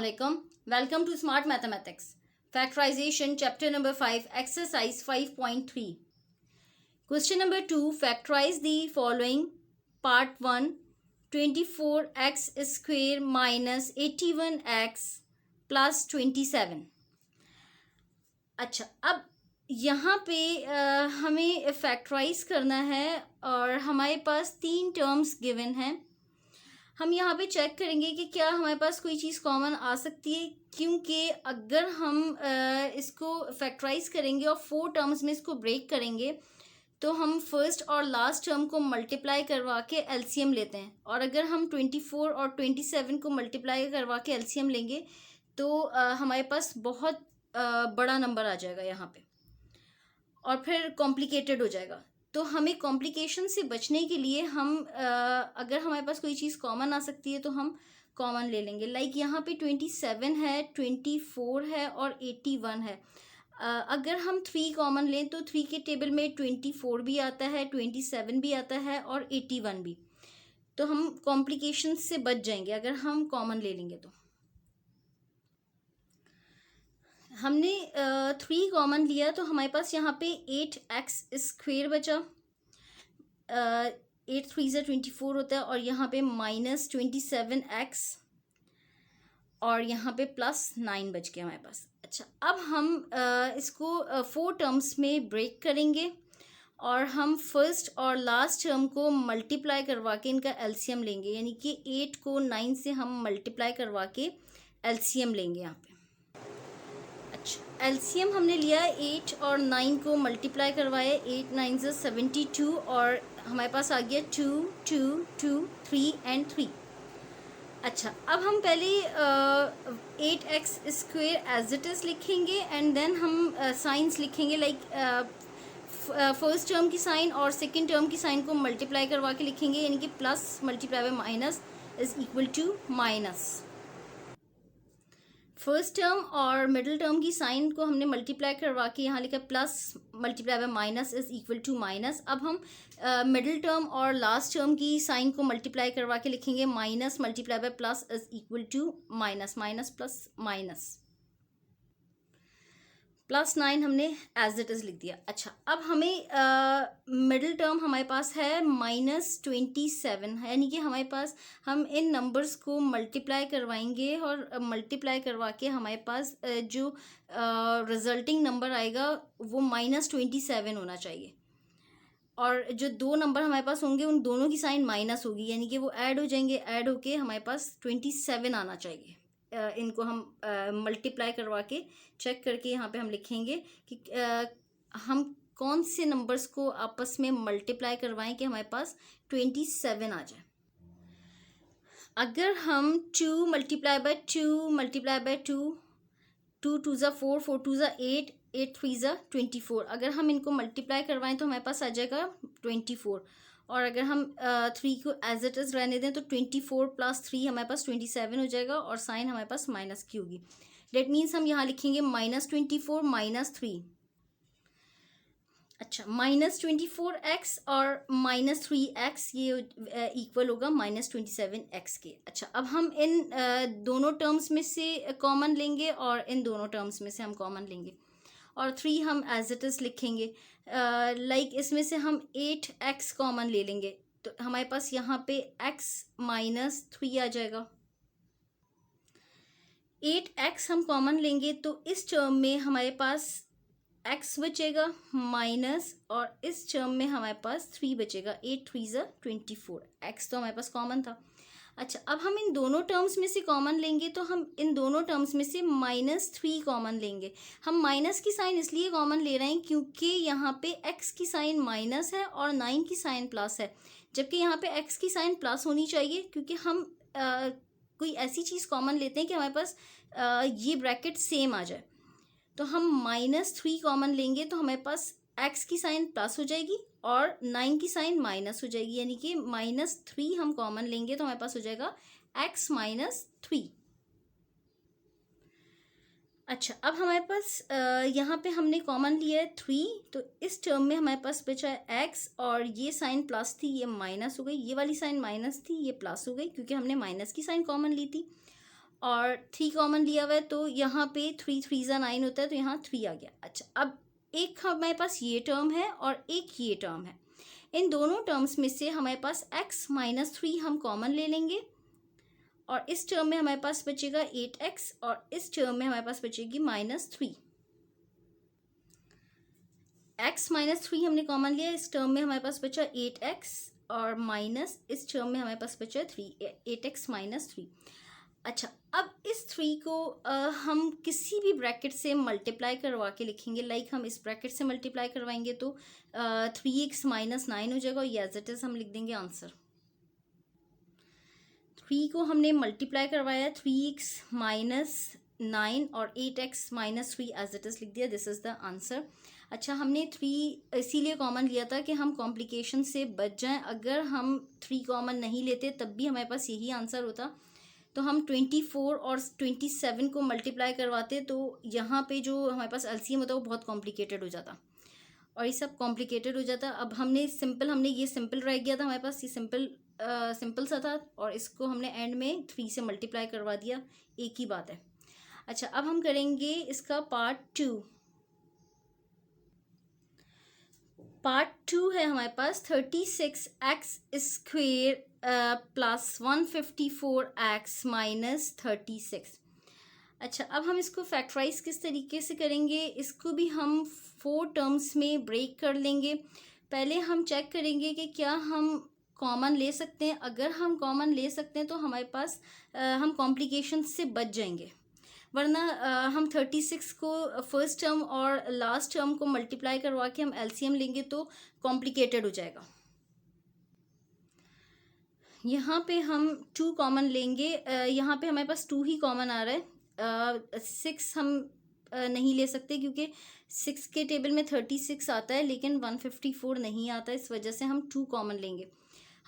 Assalamualaikum. Welcome to Smart Mathematics. Factorization chapter number 5 exercise 5.3. Question number 2. Factorize the following. Part 1. 24x square minus 81x plus 27. अच्छा, अब यहाँ पे हमें factorise करना है और हमारे पास 3 टर्म्स गिवन हैं. हम यहाँ पे चेक करेंगे कि क्या हमारे पास कोई चीज़ कॉमन आ सकती है, क्योंकि अगर हम इसको फैक्टराइज करेंगे और 4 टर्म्स में इसको ब्रेक करेंगे तो हम फर्स्ट और लास्ट टर्म को मल्टीप्लाई करवा के एलसीएम लेते हैं. और अगर हम 24 और 27 को मल्टीप्लाई करवा के एलसीएम लेंगे तो हमारे पास बहुत बड़ा नंबर आ जाएगा यहाँ पे और फिर कॉम्प्लिकेटेड हो जाएगा. तो हमें कॉम्प्लिकेशन से बचने के लिए हम अगर हमारे पास कोई चीज़ कॉमन आ सकती है तो हम कॉमन ले लेंगे. लाइक यहाँ पे 27 है, 24 है और 81 है. अगर हम 3 कॉमन लें तो 3 के टेबल में 24 भी आता है, 27 भी आता है और 81 भी. तो हम कॉम्प्लिकेशन से बच जाएंगे अगर हम कॉमन ले लेंगे. तो हमने 3 कॉमन लिया तो हमारे पास यहाँ पे 8x स्क्वेयर बचा. 8 3 से 24 होता है और यहाँ पे माइनस 27x और यहाँ पे प्लस 9 बच गया हमारे पास. अच्छा, अब हम इसको 4 टर्म्स में ब्रेक करेंगे और हम फर्स्ट और लास्ट टर्म को मल्टीप्लाई करवा के इनका एलसीएम लेंगे. यानी कि 8 को 9 से हम मल्टीप्लाई करवा के एलसीएम लेंगे यहाँ पे. एलसीएम हमने लिया 8 और 9 को मल्टीप्लाई करवाया. 8 9 से 72 और हमारे पास आ गया 2 2 2 3 एंड 3. अच्छा, अब हम पहले 8x square as it is लिखेंगे एंड देन हम साइंस लिखेंगे. लाइक फर्स्ट टर्म की साइन और सेकंड टर्म की साइन को मल्टीप्लाई करवा के लिखेंगे. यानी कि plus multiply by minus is equal to minus. First term और मिडिल टर्म की साइन को हमने मल्टीप्लाई करवा के यहाँ लिखा plus multiply by minus is equal to minus. अब हम मिडिल टर्म और लास्ट टर्म की साइन को मल्टीप्लाई करवा के लिखेंगे minus multiply by plus is equal to minus. Minus plus minus plus 9 हमने एज इट इज़ लिख दिया. अच्छा, अब हमें मिडिल टर्म हमारे पास है -27. यानी कि हमारे पास हम इन नंबर्स को मल्टीप्लाई करवाएंगे और मल्टीप्लाई करवा के हमारे पास जो रिजल्टिंग नंबर आएगा वो -27 होना चाहिए. और जो 2 नंबर हमारे पास होंगे उन दोनों की साइन माइनस होगी. यानी कि वो ऐड हो जाएंगे. ऐड होके हमारे पास 27 आना चाहिए. इनको हम मल्टीप्लाई करवा के चेक करके यहाँ पे हम लिखेंगे कि हम कौन से नंबर्स को आपस में मल्टीप्लाई करवाएं कि हमारे पास 27 आ जाए. अगर हम 2 मल्टीप्लाई बाय 2 मल्टीप्लाई बाय 2, 2 2 ज़ा 4, 4 2 ज़ा 8, 8 3 ज़ा 24. अगर हम इनको मल्टीप्लाई करवाएं तो हमारे पास आ जाएगा 24. और अगर हम 3 को एज इट इज़ रहने दें तो 24 प्लस 3 हमारे पास 27 हो जाएगा और साइन हमारे पास माइनस की होगी. डेट मीन्स हम यहाँ लिखेंगे -24 -3. अच्छा, -24x और -3x ये इक्वल होगा -27x के. अच्छा, अब हम इन दोनों टर्म्स में से कॉमन लेंगे और इन दोनों टर्म्स में से हम कॉमन लेंगे और 3 हम एज इट इज़ लिखेंगे. लाइक इसमें से हम 8x कॉमन ले लेंगे तो हमारे पास यहाँ पे x -3 आ जाएगा. 8x हम कॉमन लेंगे तो इस टर्म में हमारे पास x बचेगा माइनस और इस टर्म में हमारे पास 3 बचेगा. 8 3 ज़ा 24. x तो हमारे पास कॉमन था. अच्छा, अब हम इन दोनों टर्म्स में से कॉमन लेंगे तो हम इन दोनों टर्म्स में से -3 कॉमन लेंगे. हम माइनस की साइन इसलिए कॉमन ले रहे हैं क्योंकि यहाँ पे x की साइन माइनस है और 9 की साइन प्लस है, जबकि यहाँ पे x की साइन प्लस होनी चाहिए. क्योंकि हम कोई ऐसी चीज़ कॉमन लेते हैं कि हमारे पास ये ब्रैकेट सेम आ जाए. तो हम -3 कॉमन लेंगे तो हमारे पास x की साइन प्लस हो जाएगी और 9 की साइन माइनस हो जाएगी. यानी कि -3 हम कॉमन लेंगे तो हमारे पास हो जाएगा x -3. अच्छा, अब हमारे पास यहाँ पे हमने कॉमन लिया है 3. तो इस टर्म में हमारे पास बचा है x और ये साइन प्लस थी ये माइनस हो गई. ये वाली साइन माइनस थी ये प्लस हो गई क्योंकि हमने माइनस की साइन कॉमन ली थी. और 3 कॉमन लिया हुआ है, तो यहाँ पे 3 3 ज़ा 9 होता है, तो यहाँ 3 आ गया। अच्छा, अब एक हमारे पास ये टर्म है और एक ये टर्म है। इन दोनों टर्म्स में से हमारे पास x माइनस 3 हम कॉमन ले लेंगे, और इस टर्म में हमारे पास बचेगा 8x, और इस टर्म में हमारे पास बचेगी -3। x माइनस 3 हमने कॉमन लिया, इस टर्म में हमारे पास बचा 8x, और माइनस इस टर्म में हमारे पास बचा 8x माइनस 3। अच्छा, अब इस 3 को हम किसी भी ब्रैकेट से मल्टीप्लाई करवा के लिखेंगे। लाइक हम इस ब्रैकेट से मल्टीप्लाई करवाएंगे तो 3x माइनस 9 हो जाएगा, और एज इट इज़ हम लिख देंगे आंसर। 3 को हमने मल्टीप्लाई करवाया 3x माइनस 9 और 8x minus 3 as it is लिख दिया। This is the answer. अच्छा, हमने 3 इसीलिए कॉमन लिया था कि हम कॉम्प्लिकेशन से बच जाएं। अगर हम 3 कॉमन नहीं लेते तब भी हमारे पास यही आंसर होता। तो हम 24 और 27 को मल्टीप्लाई करवाते तो यहाँ पे जो हमारे पास एलसीएम होता है वो बहुत कॉम्प्लिकेटेड हो जाता, और ये सब कॉम्प्लिकेटेड हो जाता। अब हमने ये सिंपल रह गया था हमारे पास, ये सिंपल सा था, और इसको हमने एंड में 3 से मल्टीप्लाई करवा दिया, एक ही बात है। अच्छा, अब हम करेंगे इसका पार्ट 2। पार्ट 2 है हमारे पास 36x square plus 154x minus 36। अच्छा, अब हम इसको फैक्टराइज किस तरीके से करेंगे, इसको भी हम 4 टर्म्स में ब्रेक कर लेंगे। पहले हम चेक करेंगे कि क्या हम कॉमन ले सकते हैं। अगर हम कॉमन ले सकते हैं तो हमारे पास हम कॉम्प्लिकेशन से बच जाएंगे, वरना हम 36 को फर्स्ट टर्म और लास्ट टर्म को मल्टीप्लाई करवा के हम एलसीएम लेंगे तो कॉम्प्लिकेटेड हो जाएगा। यहाँ पे हम 2 कॉमन लेंगे। यहाँ पे हमारे पास 2 ही कॉमन आ रहा है। 6 हम नहीं ले सकते क्योंकि 6 के टेबल में 36 आता है लेकिन 154 नहीं आता, इस वजह से हम 2 कॉमन लेंगे।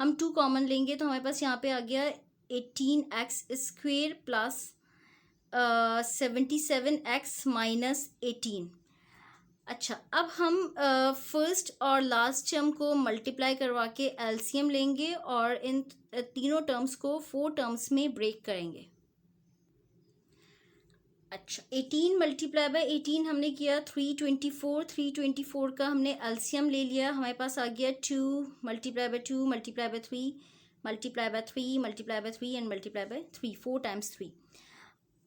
हम 2 कॉमन लेंगे तो हमारे पास यहाँ पे आ गया 18x square plus 77x minus 18। अच्छा, अब हम फर्स्ट और लास्ट टर्म को मल्टीप्लाई करवा के एलसीएम लेंगे और इन तीनों टर्म्स को 4 टर्म्स में ब्रेक करेंगे। अच्छा, 18 मल्टीप्लाई बाय 18 हमने किया 324 का हमने एलसीएम ले लिया। हमारे पास आ गया 2 multiply by 2 multiply by 3 multiply by 3 multiply by 3 and multiply by 3, 4 times 3।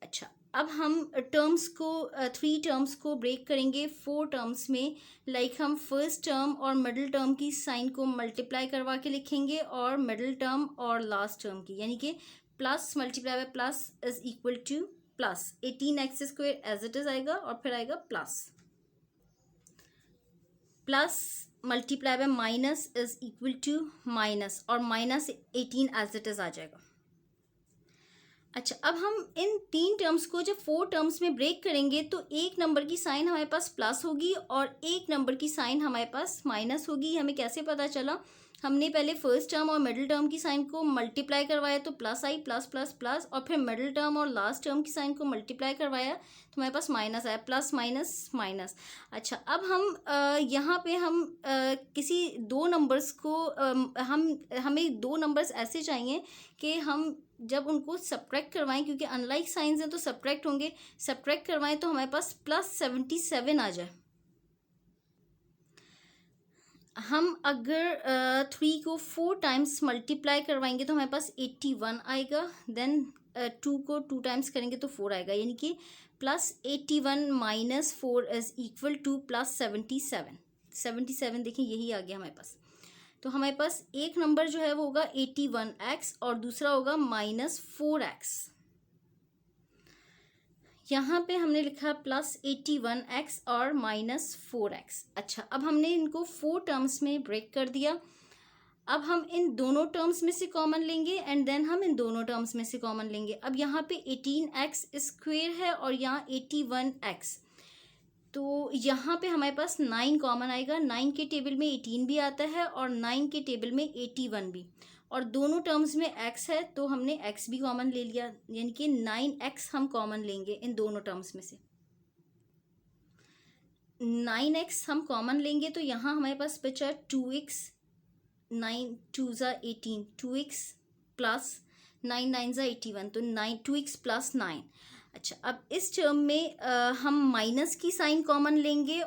अच्छा, अब हम टर्म्स को 3 टर्म्स को ब्रेक करेंगे 4 टर्म्स में। लाइक हम फर्स्ट टर्म और मिडिल टर्म की साइन को मल्टीप्लाई करवा के लिखेंगे, और मिडिल टर्म और लास्ट टर्म की, यानी कि plus multiply by plus is equal to plus 18x square as it is आएगा, और फिर आएगा plus multiply by minus is equal to minus, और माइनस 18 एज इट इज आ जाएगा। अच्छा, अब हम इन 3 टर्म्स को जब 4 टर्म्स में ब्रेक करेंगे तो एक नंबर की साइन हमारे पास प्लस होगी और एक नंबर की साइन हमारे पास माइनस होगी। हमें कैसे पता चला, हमने पहले फर्स्ट टर्म और मिडिल टर्म की साइन को मल्टीप्लाई करवाया तो प्लस आई, प्लस प्लस प्लस, और फिर मिडिल टर्म और लास्ट टर्म की साइन को मल्टीप्लाई करवाया तो हमारे पास माइनस आया, प्लस माइनस माइनस। अच्छा, अब हम यहाँ पे हम किसी 2 नंबर्स को हमें 2 नंबर्स ऐसे चाहिए कि हम जब उनको सब्ट्रैक्ट करवाएं, क्योंकि अनलाइक साइंस हैं तो सब्ट्रैक्ट होंगे, सब्ट्रैक्ट करवाएं तो हमारे पास प्लस 77 आ जाए। हम अगर 3 को 4 टाइम्स मल्टीप्लाई करवाएंगे तो हमारे पास 81 आएगा। देन 2 को 2 टाइम्स करेंगे तो 4 आएगा, यानी कि plus 81 minus 4 is equal to plus 77 देखिए यही आ गया हमारे पास। तो हमारे पास एक नंबर जो है वो होगा 81x और दूसरा होगा -4x। यहाँ पे हमने लिखा प्लस 81x और -4x। अच्छा, अब हमने इनको 4 टर्म्स में ब्रेक कर दिया। अब हम इन दोनों टर्म्स में से कॉमन लेंगे एंड देन हम इन दोनों टर्म्स में से कॉमन लेंगे। अब यहाँ पे 18x स्क्वेयर है और यहाँ 81x, तो यहाँ पे हमारे पास 9 कॉमन आएगा। 9 के टेबल में 18 भी आता है और 9 के टेबल में 81 भी, और दोनों टर्म्स में x है तो हमने x भी कॉमन ले लिया, यानी कि 9x हम कॉमन लेंगे इन दोनों टर्म्स में से। 9x हम कॉमन लेंगे तो यहाँ हमारे पास बचा 2x, 9 2 ज़ा 18, 2x प्लस 9 9 ज़ा 81, तो 2x प्लस 9। अच्छा, अब इस टर्म में हम माइनस की साइन कॉमन लेंगे,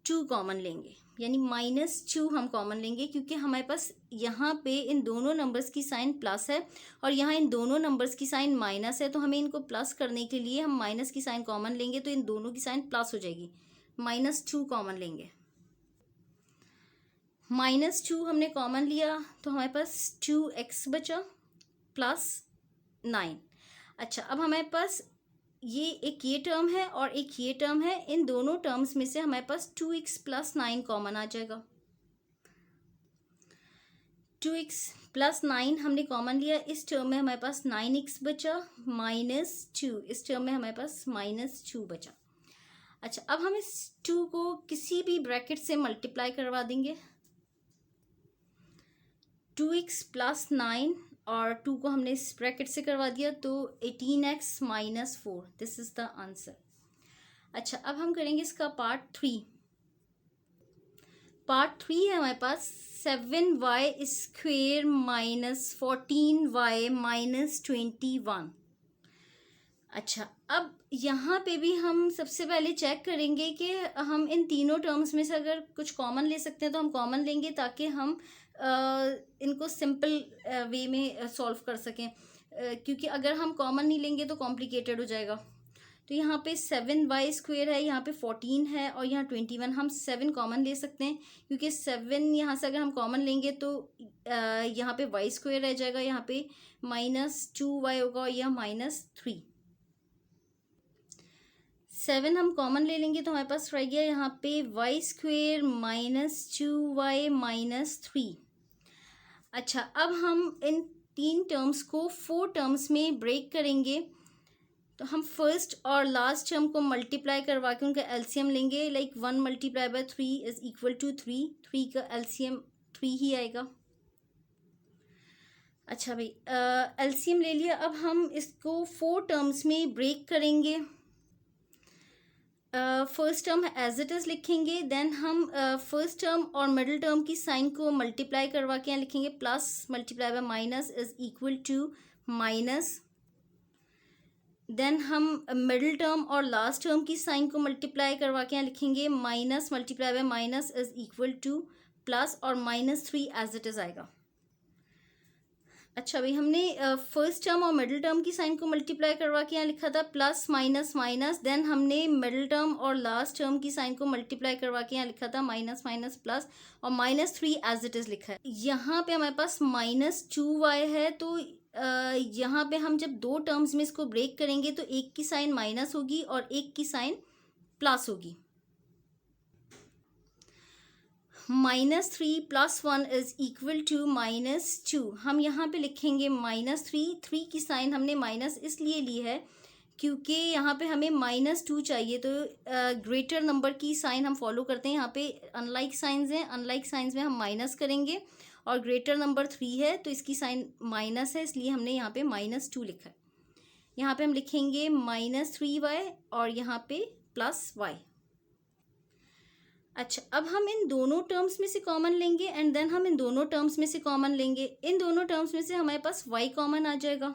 2 कॉमन लेंगे, यानी -2 हम कॉमन लेंगे, क्योंकि हमारे पास यहाँ पे इन दोनों नंबर्स की साइन प्लस है और यहाँ इन दोनों नंबर्स की साइन माइनस है, तो हमें इनको प्लस करने के लिए हम माइनस की साइन कॉमन लेंगे, तो इन दोनों की साइन प्लस हो जाएगी। -2 कॉमन लेंगे, -2 हमने कॉमन लिया तो हमारे पास 2x बचा प्लस 9। अच्छा, अब हमारे पास ये टर्म है और एक ये टर्म है, इन दोनों टर्म्स में से हमारे पास 2x प्लस 9 कॉमन आ जाएगा। 2x प्लस 9 हमने कॉमन लिया, इस टर्म में हमारे पास 9x बचा -2, इस टर्म में हमारे पास -2 बचा। अच्छा, अब हम इस 2 को किसी भी ब्रैकेट से मल्टीप्लाई करवा देंगे। 2x प्लस 9 और 2 को हमने इस ब्रैकेट से करवा दिया, तो 18x -4, this is the answer. अच्छा, अब हम करेंगे इसका पार्ट 3। पार्ट 3 है हमारे पास 7y स्क्वेयर -14y -21। अच्छा, अब यहाँ पे भी हम सबसे पहले चेक करेंगे कि हम इन तीनों टर्म्स में से अगर कुछ कॉमन ले सकते हैं तो हम कॉमन लेंगे, ताकि हम इनको सिंपल वे में सॉल्व कर सकें, क्योंकि अगर हम कॉमन नहीं लेंगे तो कॉम्प्लिकेटेड हो जाएगा। तो यहाँ पे 7y स्क्वेयर है, यहाँ पे 14 है और यहाँ 21, हम 7 कॉमन ले सकते हैं, क्योंकि 7 यहाँ से अगर हम कॉमन लेंगे तो यहाँ पे y स्क्वेयर रह जाएगा, यहाँ पे -2y होगा और यह -3। 7 हम कॉमन ले लेंगे तो हमारे पास रह गया यहाँ पे y स्क्वेयर -2y -3। अच्छा, अब हम इन 3 टर्म्स को 4 टर्म्स में ब्रेक करेंगे, तो हम फर्स्ट और लास्ट टर्म को मल्टीप्लाई करवा के उनका एलसीएम लेंगे। लाइक 1 × 3 इज इक्वल टू 3, 3 का एलसीएम 3 ही आएगा। अच्छा भाई, एलसीएम ले लिया, अब हम इसको 4 टर्म्स में ब्रेक करेंगे। First term as it is लिखेंगे, देन हम फर्स्ट टर्म और मिडिल टर्म की साइन को मल्टीप्लाई करवा के यहाँ लिखेंगे, plus multiply by minus is equal to minus. Then हम मिडिल टर्म और लास्ट टर्म की साइन को मल्टीप्लाई करवा के यहाँ लिखेंगे, minus multiply by minus is equal to plus, और -3 एज इट इज़ आएगा। अच्छा भाई, हमने फर्स्ट टर्म और मिडिल टर्म की साइन को मल्टीप्लाई करवा के यहाँ लिखा था प्लस माइनस माइनस, देन हमने मिडिल टर्म और लास्ट टर्म की साइन को मल्टीप्लाई करवा के यहाँ लिखा था माइनस माइनस प्लस, और -3 एज इट इज़ लिखा है। यहाँ पे हमारे पास -2y है, तो यहाँ पे हम जब 2 टर्म्स में इसको ब्रेक करेंगे तो एक की साइन माइनस होगी और एक की साइन प्लस होगी। -3 + 1 इज इक्वल टू -2। हम यहाँ पे लिखेंगे -3, 3 की साइन हमने माइनस इसलिए ली है क्योंकि यहाँ पे हमें -2 चाहिए, तो ग्रेटर नंबर की साइन हम फॉलो करते हैं। यहाँ पे अनलाइक साइंस हैं, अनलाइक साइंस में हम माइनस करेंगे, और ग्रेटर नंबर 3 है तो इसकी साइन माइनस है, इसलिए हमने यहाँ पे -2 लिखा है। यहाँ पे हम लिखेंगे -3y और यहाँ पे +y। अच्छा, अब हम इन दोनों टर्म्स में से कॉमन लेंगे एंड देन हम इन दोनों टर्म्स में से कॉमन लेंगे। इन दोनों टर्म्स में से हमारे पास y कॉमन आ जाएगा।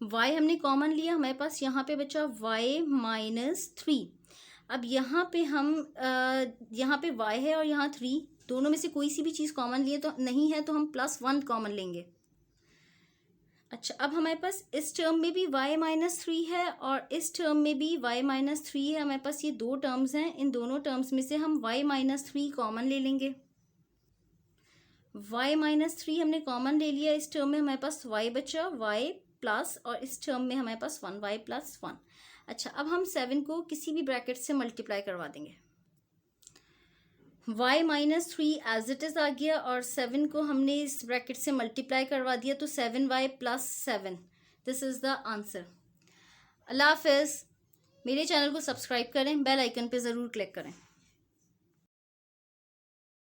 y हमने कॉमन लिया, हमारे पास यहाँ पे बचा y -3। अब यहाँ पे हम यहाँ पे y है और यहाँ 3, दोनों में से कोई सी भी चीज़ कॉमन लिए तो नहीं है, तो हम +1 कॉमन लेंगे। अच्छा, अब हमारे पास इस टर्म में भी y -3 है और इस टर्म में भी y -3 है। हमारे पास ये 2 टर्म्स हैं, इन दोनों टर्म्स में से हम y -3 कॉमन ले लेंगे। y -3 हमने कॉमन ले लिया, इस टर्म में हमारे पास y बचा y प्लस, और इस टर्म में हमारे पास 1y + 1। अच्छा, अब हम 7 को किसी भी ब्रैकेट से मल्टीप्लाई करवा देंगे। y -3 एज इट इज़ आ गया और 7 को हमने इस ब्रैकेट से मल्टीप्लाई करवा दिया, तो 7y + 7, this is the answer. अल्लाह हाफ़िज़। मेरे चैनल को सब्सक्राइब करें, बेल आइकन पे ज़रूर क्लिक करें।